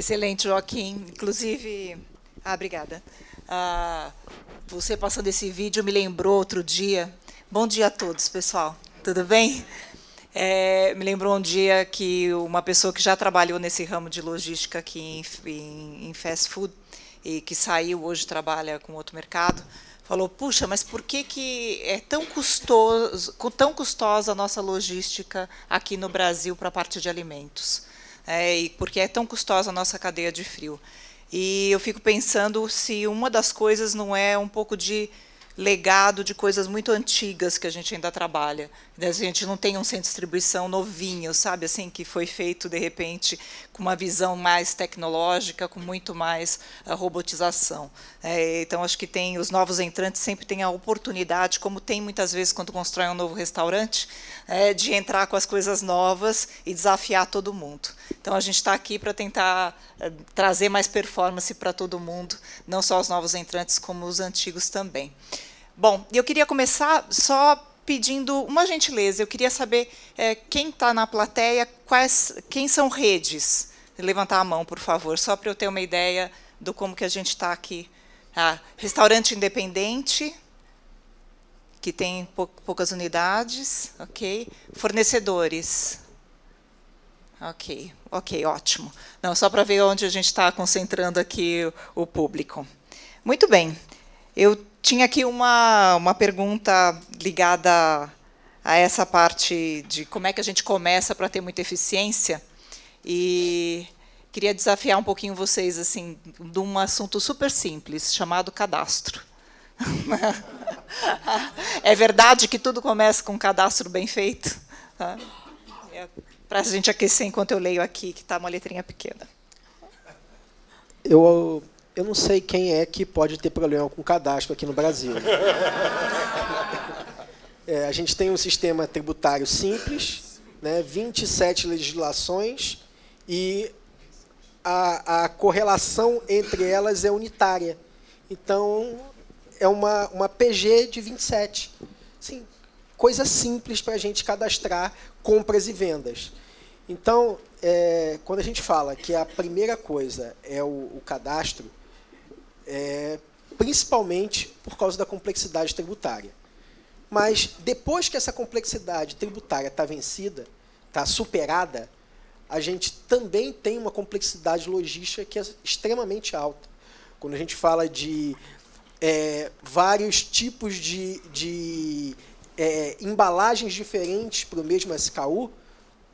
Excelente, Joaquim. Inclusive, obrigada. Você passando esse vídeo me lembrou outro dia. Bom dia a todos, pessoal. Tudo bem? Me lembrou um dia que uma pessoa que já trabalhou nesse ramo de logística aqui em fast food e que saiu hoje trabalha com outro mercado, falou: puxa, mas por que é tão custosa a nossa logística aqui no Brasil para a parte de alimentos? E por que é tão custosa a nossa cadeia de frio? E eu fico pensando se uma das coisas não é um pouco de legado de coisas muito antigas que a gente ainda trabalha. A gente não tem um centro de distribuição novinho, sabe, assim, que foi feito, de repente, com uma visão mais tecnológica, com muito mais robotização. Então, acho que tem os novos entrantes sempre têm a oportunidade, como tem muitas vezes quando constrói um novo restaurante, de entrar com as coisas novas e desafiar todo mundo. Então, a gente está aqui para tentar trazer mais performance para todo mundo, não só os novos entrantes, como os antigos também. Bom, eu queria começar só pedindo uma gentileza. Eu queria saber quem está na plateia, quem são redes. Levantar a mão, por favor, só para eu ter uma ideia do como que a gente está aqui. Restaurante independente, que tem poucas unidades. Ok. Fornecedores. Ok, ótimo. Não, só para ver onde a gente está concentrando aqui o público. Muito bem. Eu tinha aqui uma pergunta ligada a essa parte de como é que a gente começa para ter muita eficiência. E queria desafiar um pouquinho vocês assim, de um assunto super simples, chamado cadastro. É verdade que tudo começa com um cadastro bem feito? Para a gente aquecer enquanto eu leio aqui, que está uma letrinha pequena. Eu não sei quem é que pode ter problema com cadastro aqui no Brasil. A gente tem um sistema tributário simples, né, 27 legislações, e a correlação entre elas é unitária. Então, é uma PG de 27. Assim, coisa simples para a gente cadastrar compras e vendas. Então, quando a gente fala que a primeira coisa é o cadastro, principalmente por causa da complexidade tributária. Mas, depois que essa complexidade tributária está vencida, está superada, a gente também tem uma complexidade logística que é extremamente alta. Quando a gente fala de vários tipos de embalagens diferentes para o mesmo SKU,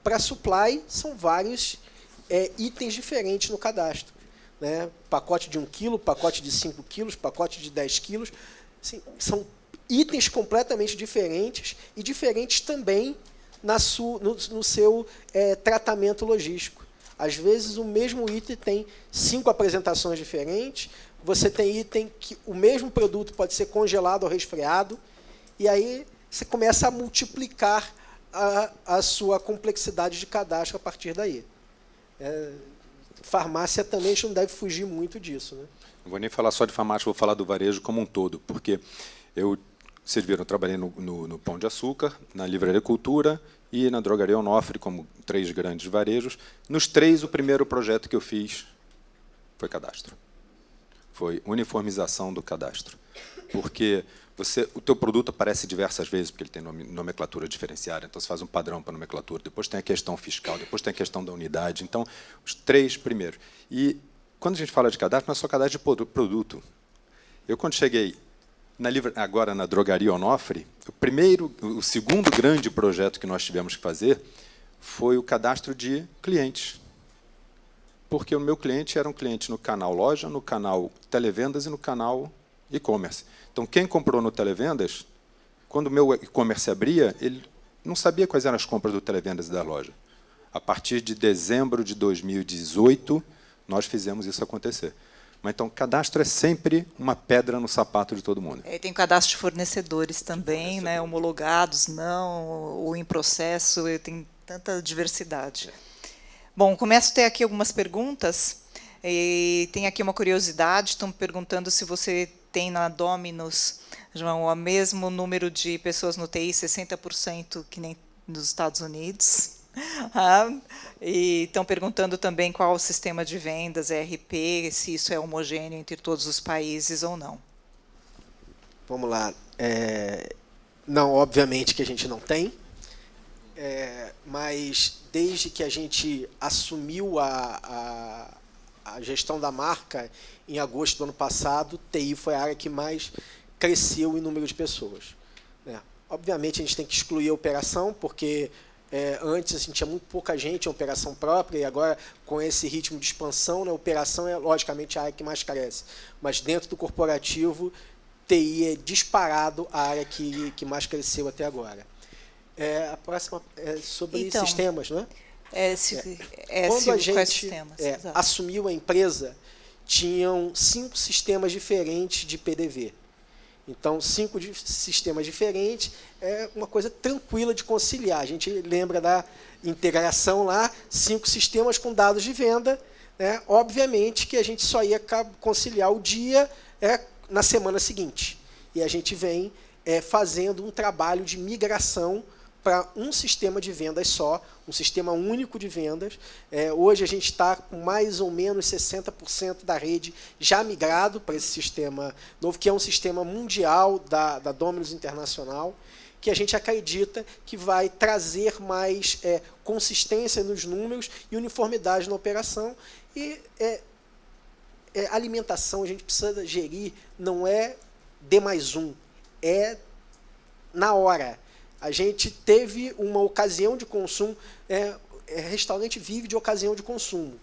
para supply são vários itens diferentes no cadastro. Né? Pacote de 1 quilo, pacote de 5 quilos, pacote de 10 quilos. Assim, são itens completamente diferentes e diferentes também no seu tratamento logístico. Às vezes, o mesmo item tem 5 apresentações diferentes. Você tem item que o mesmo produto pode ser congelado ou resfriado. E aí você começa a multiplicar a sua complexidade de cadastro a partir daí. Farmácia também a gente não deve fugir muito disso. Né? Não vou nem falar só de farmácia, vou falar do varejo como um todo, porque vocês viram, eu trabalhei no Pão de Açúcar, na Livraria Cultura e na Drogaria Onofre, como 3 grandes varejos. Nos 3, o primeiro projeto que eu fiz foi cadastro. Foi uniformização do cadastro. Porque o teu produto aparece diversas vezes, porque ele tem nomenclatura diferenciada, então você faz um padrão para a nomenclatura, depois tem a questão fiscal, depois tem a questão da unidade. Então, os 3 primeiros. E, quando a gente fala de cadastro, não é só cadastro de produto. Eu, quando cheguei agora na Drogaria Onofre, o segundo grande projeto que nós tivemos que fazer foi o cadastro de clientes. Porque o meu cliente era um cliente no canal loja, no canal televendas e no canal e-commerce. Então, quem comprou no televendas, quando o meu e-commerce abria, ele não sabia quais eram as compras do televendas e da loja. A partir de dezembro de 2018, nós fizemos isso acontecer. Mas, então, cadastro é sempre uma pedra no sapato de todo mundo. Tem cadastro de fornecedores também, né, homologados, não, ou em processo, tem tanta diversidade. Bom, começo a ter aqui algumas perguntas. E tem aqui uma curiosidade, estão me perguntando se você tem na Domino's, João, o mesmo número de pessoas no TI, 60%, que nem nos Estados Unidos. Ah, e estão perguntando também qual o sistema de vendas, ERP, se isso é homogêneo entre todos os países ou não. Vamos lá. Não, obviamente que a gente não tem, mas desde que a gente assumiu a gestão da marca em agosto do ano passado, TI foi a área que mais cresceu em número de pessoas. Obviamente, a gente tem que excluir a operação, porque antes a gente tinha muito pouca gente em operação própria, e agora, com esse ritmo de expansão, a operação é, logicamente, a área que mais cresce. Mas, dentro do corporativo, TI é disparado a área que mais cresceu até agora. A próxima é sobre sistemas, não é? Quando a gente assumiu a empresa, tinham 5 sistemas diferentes de PDV. Então, 5 sistemas diferentes é uma coisa tranquila de conciliar. A gente lembra da integração lá, 5 sistemas com dados de venda. Obviamente que a gente só ia conciliar o dia na semana seguinte. E a gente vem fazendo um trabalho de migração para um sistema de vendas só, um sistema único de vendas. Hoje a gente está com mais ou menos 60% da rede já migrado para esse sistema novo, que é um sistema mundial da Dominus Internacional, que a gente acredita que vai trazer mais consistência nos números e uniformidade na operação. E alimentação a gente precisa gerir, não é D+1, é na hora. A gente teve uma ocasião de consumo, restaurante vive de ocasião de consumo,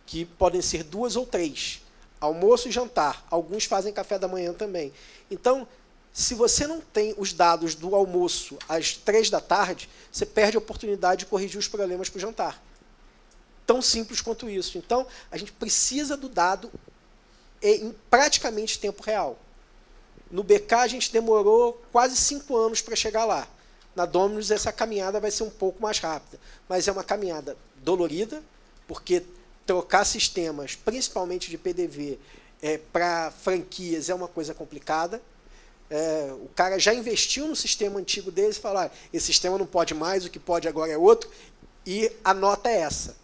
que podem ser 2 ou 3, almoço e jantar, alguns fazem café da manhã também. Então, se você não tem os dados do almoço às 3 da tarde, você perde a oportunidade de corrigir os problemas para o jantar. Tão simples quanto isso. Então, a gente precisa do dado em praticamente tempo real. No BK, a gente demorou quase 5 anos para chegar lá. Na Dominus, essa caminhada vai ser um pouco mais rápida, mas é uma caminhada dolorida, porque trocar sistemas, principalmente de PDV, para franquias é uma coisa complicada. O cara já investiu no sistema antigo deles e falou, esse sistema não pode mais, o que pode agora é outro, e a nota é essa.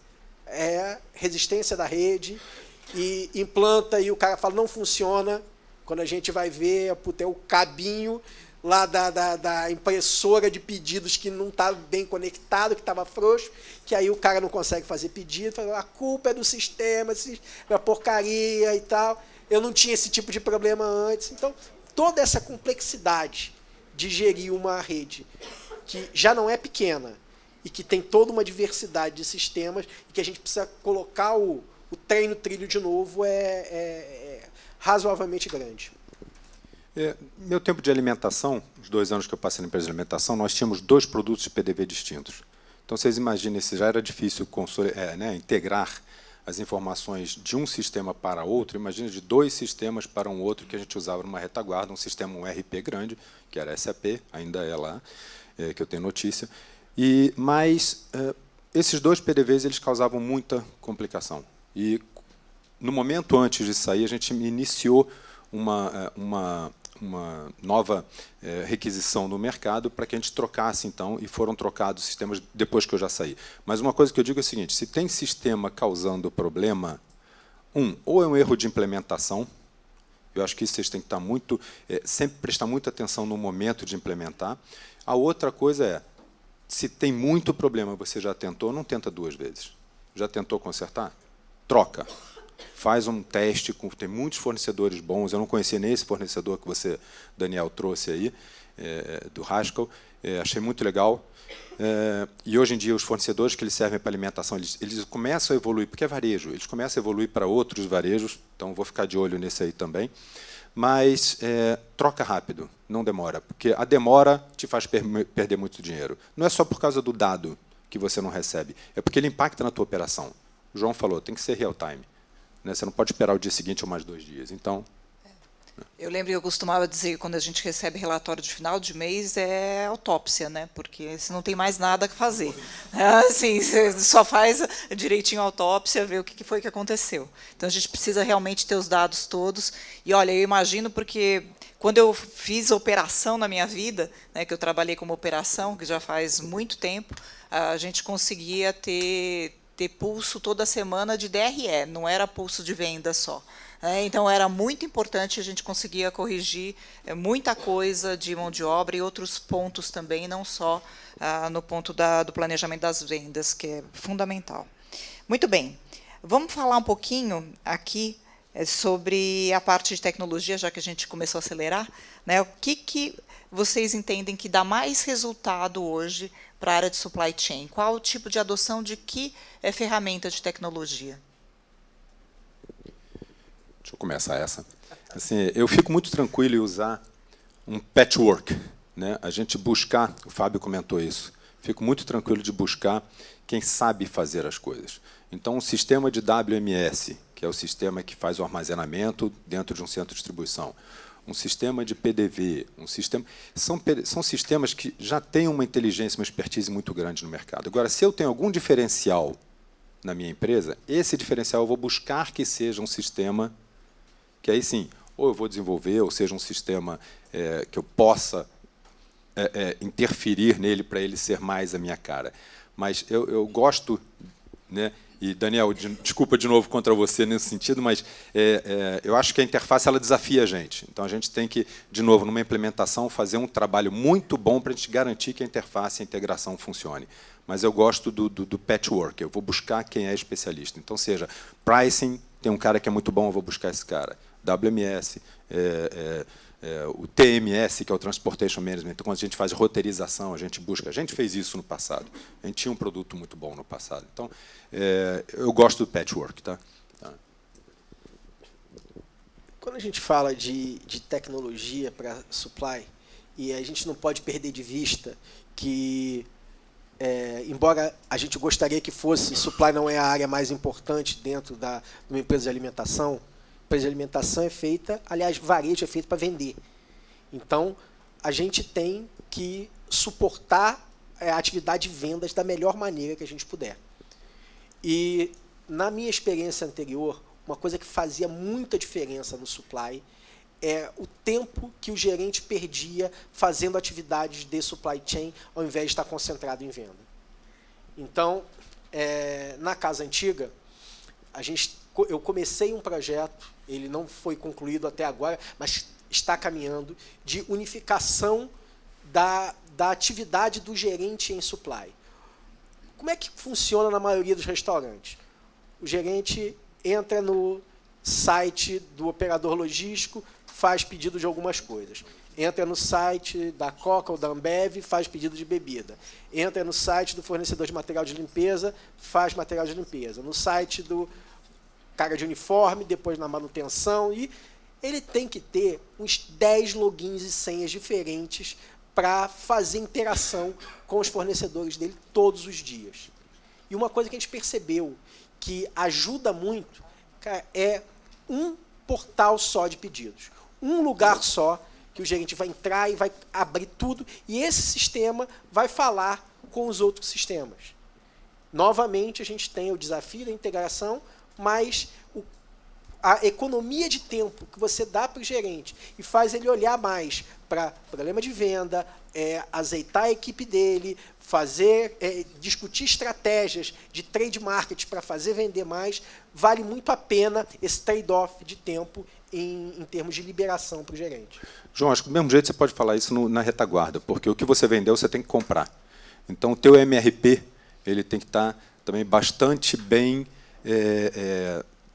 Resistência da rede, e implanta, e o cara fala, não funciona. Quando a gente vai ver, é o cabinho lá da impressora de pedidos que não está bem conectado, que estava frouxo, que aí o cara não consegue fazer pedido, fala, a culpa é do sistema, é porcaria e tal. Eu não tinha esse tipo de problema antes. Então, toda essa complexidade de gerir uma rede que já não é pequena e que tem toda uma diversidade de sistemas e que a gente precisa colocar o trem no trilho de novo é razoavelmente grande. Meu tempo de alimentação, os 2 anos que eu passei na empresa de alimentação, nós tínhamos 2 produtos de PDV distintos. Então, vocês imaginem, se já era difícil integrar as informações de um sistema para outro, imagina de 2 sistemas para um outro que a gente usava numa retaguarda, um ERP grande, que era SAP, ainda é lá, que eu tenho notícia. Mas esses 2 PDVs eles causavam muita complicação. E, no momento antes de sair, a gente iniciou uma nova requisição no mercado para que a gente trocasse, então, e foram trocados sistemas depois que eu já saí. Mas uma coisa que eu digo é o seguinte, se tem sistema causando problema, ou é um erro de implementação, eu acho que isso vocês têm que estar sempre prestar muita atenção no momento de implementar. A outra coisa é, se tem muito problema, você já tentou, não tenta 2 vezes. Já tentou consertar? Troca. Faz um teste, tem muitos fornecedores bons, eu não conhecia nem esse fornecedor que você, Daniel, trouxe aí, do Haskell, achei muito legal. E hoje em dia os fornecedores que eles servem para alimentação, eles começam a evoluir, porque é varejo, eles começam a evoluir para outros varejos, então vou ficar de olho nesse aí também. Mas troca rápido, não demora, porque a demora te faz perder muito dinheiro. Não é só por causa do dado que você não recebe, é porque ele impacta na tua operação. O João falou, tem que ser real time. Você não pode esperar o dia seguinte ou mais 2 dias. Então, eu lembro que eu costumava dizer que quando a gente recebe relatório de final de mês é autópsia, porque você não tem mais nada a fazer. Assim, você só faz direitinho a autópsia, ver o que foi que aconteceu. Então, a gente precisa realmente ter os dados todos. E, olha, eu imagino porque quando eu fiz operação na minha vida, né, que eu trabalhei como operação, que já faz muito tempo, a gente conseguia ter pulso toda semana de DRE, não era pulso de venda só. Então, era muito importante, a gente conseguia corrigir muita coisa de mão de obra e outros pontos também, não só no ponto do planejamento das vendas, que é fundamental. Muito bem, vamos falar um pouquinho aqui sobre a parte de tecnologia, já que a gente começou a acelerar, né? O que vocês entendem que dá mais resultado hoje para a área de supply chain? Qual o tipo de adoção de que ferramenta de tecnologia? Deixa eu começar essa. Assim, eu fico muito tranquilo em usar um patchwork, né? A gente buscar, o Fábio comentou isso, fico muito tranquilo de buscar quem sabe fazer as coisas. Então, um sistema de WMS, que é o sistema que faz o armazenamento dentro de um centro de distribuição, um sistema de PDV, são sistemas que já têm uma inteligência, uma expertise muito grande no mercado. Agora, se eu tenho algum diferencial na minha empresa, esse diferencial eu vou buscar que seja um sistema que aí sim, ou eu vou desenvolver, ou seja, um sistema que eu possa interferir nele para ele ser mais a minha cara. Mas eu gosto, né, e, Daniel, desculpa de novo contra você nesse sentido, mas eu acho que a interface ela desafia a gente. Então, a gente tem que, de novo, numa implementação, fazer um trabalho muito bom para a gente garantir que a interface e a integração funcione. Mas eu gosto do patchwork, eu vou buscar quem é especialista. Então, seja pricing, tem um cara que é muito bom, eu vou buscar esse cara. WMS, o TMS, que é o Transportation Management. Então, quando a gente faz roteirização, a gente busca. A gente fez isso no passado. A gente tinha um produto muito bom no passado. Então, eu gosto do patchwork. Tá? Quando a gente fala de tecnologia para supply, e a gente não pode perder de vista que, embora a gente gostaria que fosse, supply não é a área mais importante dentro de uma empresa de alimentação. A empresa de alimentação é feita, aliás, varejo é feito para vender. Então, a gente tem que suportar a atividade de vendas da melhor maneira que a gente puder. E, na minha experiência anterior, uma coisa que fazia muita diferença no supply é o tempo que o gerente perdia fazendo atividades de supply chain, ao invés de estar concentrado em venda. Então, na casa antiga, eu comecei um projeto, ele não foi concluído até agora, mas está caminhando, de unificação da atividade do gerente em supply. Como é que funciona na maioria dos restaurantes? O gerente entra no site do operador logístico, faz pedido de algumas coisas. Entra no site da Coca ou da Ambev, faz pedido de bebida. Entra no site do fornecedor de material de limpeza, faz material de limpeza. No site do cara de uniforme, depois na manutenção, e ele tem que ter uns 10 logins e senhas diferentes para fazer interação com os fornecedores dele todos os dias. E uma coisa que a gente percebeu que ajuda muito, cara, é um portal só de pedidos. Um lugar só que o gerente vai entrar e vai abrir tudo, e esse sistema vai falar com os outros sistemas. Novamente, a gente tem o desafio da integração, mas a economia de tempo que você dá para o gerente e faz ele olhar mais para problema de venda, azeitar a equipe dele, discutir estratégias de trade market para fazer vender mais, vale muito a pena esse trade-off de tempo em termos de liberação para o gerente. João, acho que do mesmo jeito você pode falar isso na retaguarda, porque o que você vendeu você tem que comprar. Então, o teu MRP ele tem que estar também bastante bem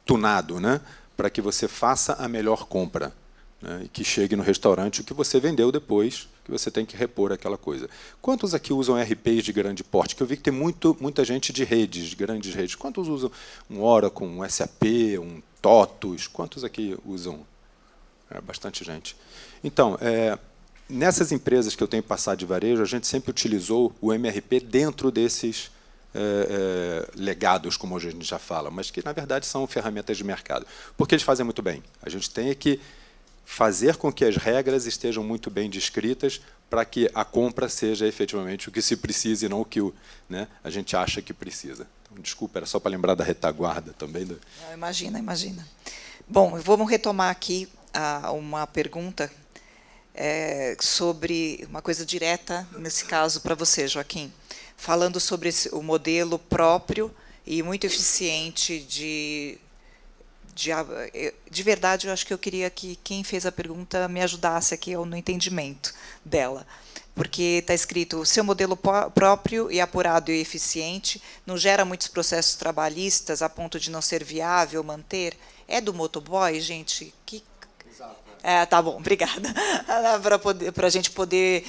tunado, né, para que você faça a melhor compra, né, e que chegue no restaurante o que você vendeu depois, que você tem que repor aquela coisa. Quantos aqui usam RPs de grande porte? Que eu vi que tem muita gente de redes, de grandes redes. Quantos usam um Oracle, um SAP, um TOTUS? Quantos aqui usam? Bastante gente. Então, nessas empresas que eu tenho passado de varejo, a gente sempre utilizou o MRP dentro desses legados, como hoje a gente já fala, mas que, na verdade, são ferramentas de mercado. Porque eles fazem muito bem. A gente tem que fazer com que as regras estejam muito bem descritas para que a compra seja efetivamente o que se precisa e não o que a gente acha que precisa. Então, desculpa, era só para lembrar da retaguarda também. Não, imagina. Bom, vamos retomar aqui uma pergunta sobre uma coisa direta, nesse caso, para você, Joaquim, falando sobre o modelo próprio e muito eficiente de verdade, eu acho que eu queria que quem fez a pergunta me ajudasse aqui no entendimento dela. Porque está escrito, o seu modelo próprio e apurado e eficiente não gera muitos processos trabalhistas a ponto de não ser viável manter. É do motoboy, gente? Exato. Tá bom, obrigada. Para a gente poder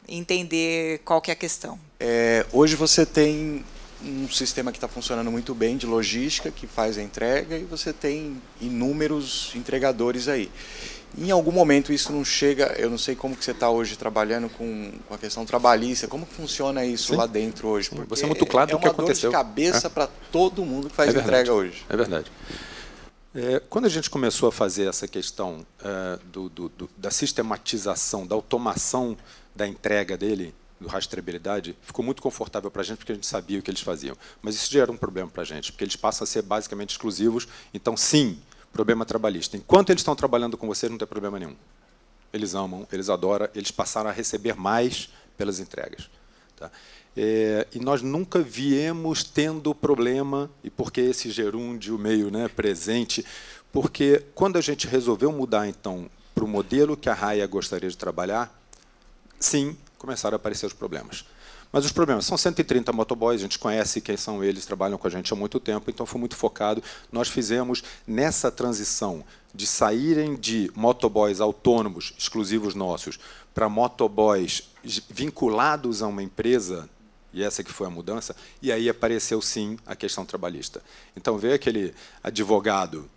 entender qual que é a questão. Hoje você tem um sistema que está funcionando muito bem de logística, que faz a entrega, e você tem inúmeros entregadores aí. Em algum momento isso não chega, eu não sei como que você está hoje trabalhando com a questão trabalhista, como que funciona isso lá dentro hoje? Porque você é muito claro do que aconteceu. É uma dor de cabeça para todo mundo que faz entrega hoje. É verdade. Quando a gente começou a fazer essa questão da sistematização, da automação da entrega dele, do rastreabilidade, ficou muito confortável para a gente, porque a gente sabia o que eles faziam. Mas isso já era um problema para a gente, porque eles passam a ser basicamente exclusivos. Então, sim, problema trabalhista. Enquanto eles estão trabalhando com você, não tem problema nenhum. Eles amam, eles adoram, eles passaram a receber mais pelas entregas. Tá? E nós nunca viemos tendo problema, e por que esse gerúndio meio presente? Porque quando a gente resolveu mudar, então, para o modelo que a Raia gostaria de trabalhar, sim, começaram a aparecer os problemas. Mas os problemas são 130 motoboys, a gente conhece quem são eles, trabalham com a gente há muito tempo, então foi muito focado. Nós fizemos nessa transição de saírem de motoboys autônomos, exclusivos nossos, para motoboys vinculados a uma empresa, e essa que foi a mudança, e aí apareceu, sim, a questão trabalhista. Então, veio aquele advogado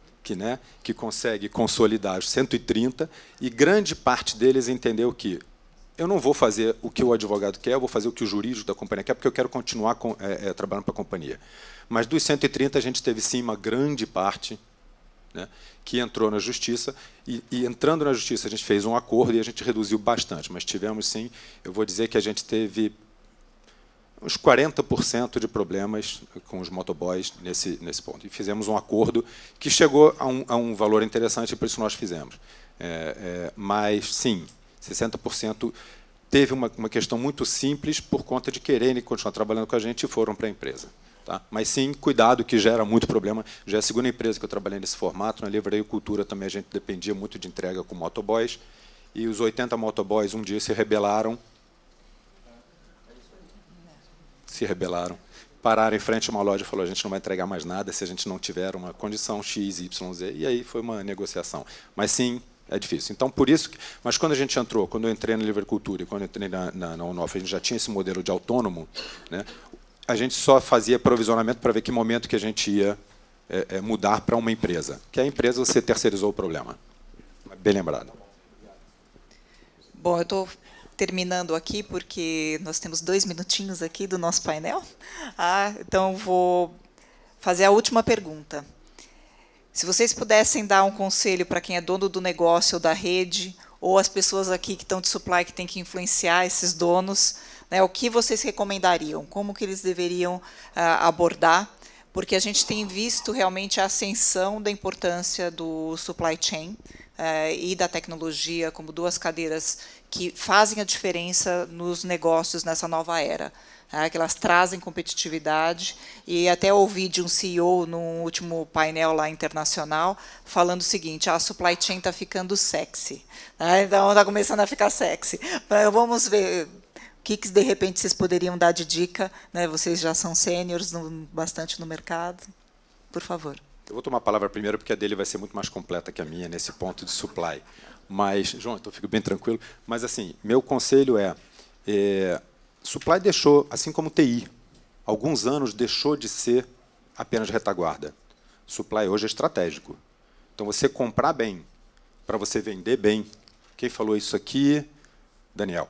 que consegue consolidar os 130, e grande parte deles entendeu que eu não vou fazer o que o advogado quer, eu vou fazer o que o jurídico da companhia quer, porque eu quero continuar trabalhando para a companhia. Mas dos 130, a gente teve, sim, uma grande parte que entrou na justiça, e entrando na justiça, a gente fez um acordo e a gente reduziu bastante, mas tivemos, sim, eu vou dizer que a gente teve uns 40% de problemas com os motoboys nesse ponto. E fizemos um acordo que chegou a um valor interessante, e por isso nós fizemos. Mas, sim, 60% teve uma questão muito simples por conta de quererem continuar trabalhando com a gente e foram para a empresa. Tá? Mas, sim, cuidado, que gera muito problema. Já é a segunda empresa que eu trabalhei nesse formato. Na Livraria Cultura também a gente dependia muito de entrega com motoboys. E os 80 motoboys um dia se rebelaram. Pararam em frente a uma loja e falaram: a gente não vai entregar mais nada se a gente não tiver uma condição X, Y, Z. E aí foi uma negociação. Mas, sim, é difícil. Então, por isso. Mas quando a gente entrou, quando eu entrei na Livraria Cultura e quando eu entrei na Onofre, a gente já tinha esse modelo de autônomo, a gente só fazia provisionamento para ver que momento que a gente ia mudar para uma empresa. Que a empresa você terceirizou o problema. Bem lembrado. Bom, eu estou terminando aqui, porque nós temos 2 minutinhos aqui do nosso painel. Então, vou fazer a última pergunta. Se vocês pudessem dar um conselho para quem é dono do negócio ou da rede, ou as pessoas aqui que estão de supply, que têm que influenciar esses donos, o que vocês recomendariam? Como que eles deveriam abordar? Porque a gente tem visto realmente a ascensão da importância do supply chain e da tecnologia como 2 cadeiras que fazem a diferença nos negócios nessa nova era. Que elas trazem competitividade, e até ouvi de um CEO no último painel lá internacional falando o seguinte: a supply chain está ficando sexy. Então, está começando a ficar sexy. Vamos ver o que de repente vocês poderiam dar de dica. Vocês já são sêniores bastante no mercado. Por favor. Eu vou tomar a palavra primeiro, porque a dele vai ser muito mais completa que a minha nesse ponto de supply. Mas, João, então fico bem tranquilo. Mas, assim, meu conselho supply deixou, assim como TI, alguns anos deixou de ser apenas retaguarda. Supply hoje é estratégico. Então, você comprar bem, para você vender bem. Quem falou isso aqui? Daniel.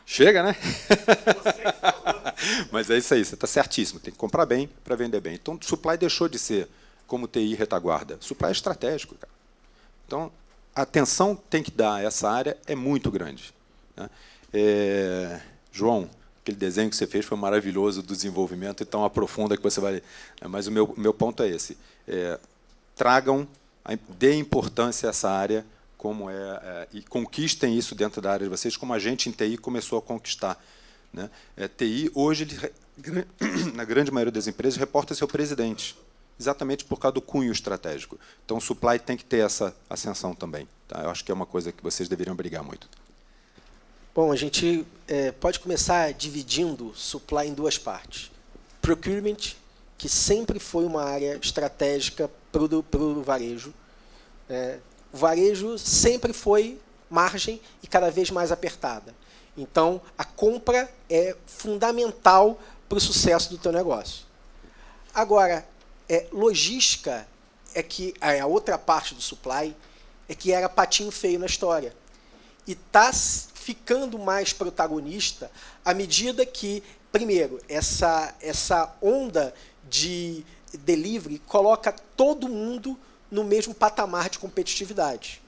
Chega, né? Mas é isso aí, você está certíssimo. Tem que comprar bem para vender bem. Então, supply deixou de ser como TI retaguarda. Supply é estratégico, cara. Então, a atenção que tem que dar a essa área é muito grande. João, aquele desenho que você fez foi maravilhoso do desenvolvimento, então aprofunda que você vai... Mas o meu ponto é esse. Deem importância a essa área como e conquistem isso dentro da área de vocês, como a gente em TI começou a conquistar, né? TI, hoje, na grande maioria das empresas, reporta seu presidente, exatamente por causa do cunho estratégico. Então, o supply tem que ter essa ascensão também. Tá? Eu acho que é uma coisa que vocês deveriam brigar muito. Bom, a gente pode começar dividindo supply em duas partes. Procurement, que sempre foi uma área estratégica para o varejo. O varejo sempre foi margem e cada vez mais apertada. Então, a compra é fundamental para o sucesso do teu negócio. Agora, logística é que a outra parte do supply é que era patinho feio na história. E está ficando mais protagonista à medida que, primeiro, essa onda de delivery coloca todo mundo no mesmo patamar de competitividade.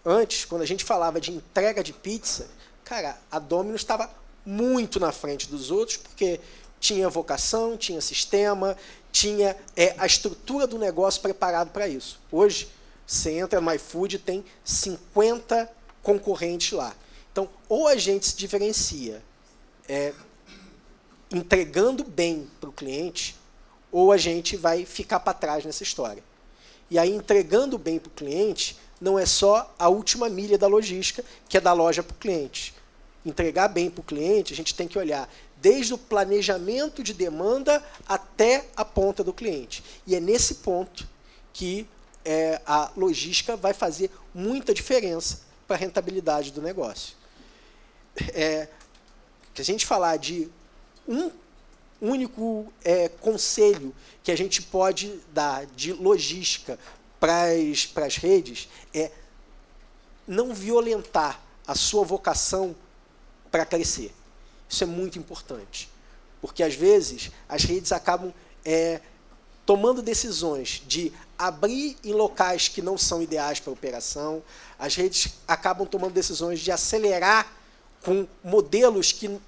Antes, quando a gente falava de entrega de pizza, cara, a Domino's estava muito na frente dos outros, porque tinha vocação, tinha sistema, tinha a estrutura do negócio preparado para isso. Hoje, você entra no iFood e tem 50 concorrentes lá. Então, ou a gente se diferencia entregando bem para o cliente, ou a gente vai ficar para trás nessa história. E aí, entregando bem para o cliente, não é só a última milha da logística, que é da loja para o cliente. Entregar bem para o cliente, a gente tem que olhar desde o planejamento de demanda até a ponta do cliente. E é nesse ponto que a logística vai fazer muita diferença para a rentabilidade do negócio. Se a gente falar de um único conselho que a gente pode dar de logística para as redes é não violentar a sua vocação para crescer. Isso é muito importante, porque às vezes as redes acabam tomando decisões de abrir em locais que não são ideais para a operação, as redes acabam tomando decisões de acelerar com modelos que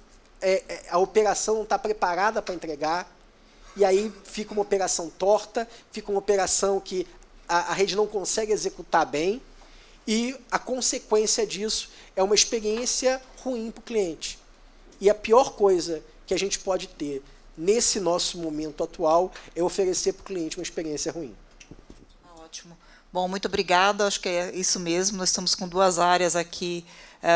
a operação não está preparada para entregar, e aí fica uma operação torta, fica uma operação que a rede não consegue executar bem, e a consequência disso é uma experiência ruim para o cliente. E a pior coisa que a gente pode ter nesse nosso momento atual é oferecer para o cliente uma experiência ruim. Ótimo. Bom, muito obrigada. Acho que é isso mesmo. Nós estamos com duas áreas aqui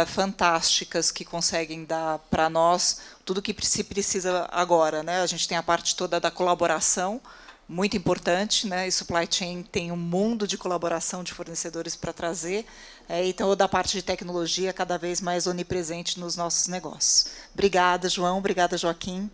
fantásticas que conseguem dar para nós tudo o que se precisa agora, né? A gente tem a parte toda da colaboração, muito importante, né? E supply chain tem um mundo de colaboração de fornecedores para trazer, então da parte de tecnologia cada vez mais onipresente nos nossos negócios. Obrigada, João. Obrigada, Joaquim.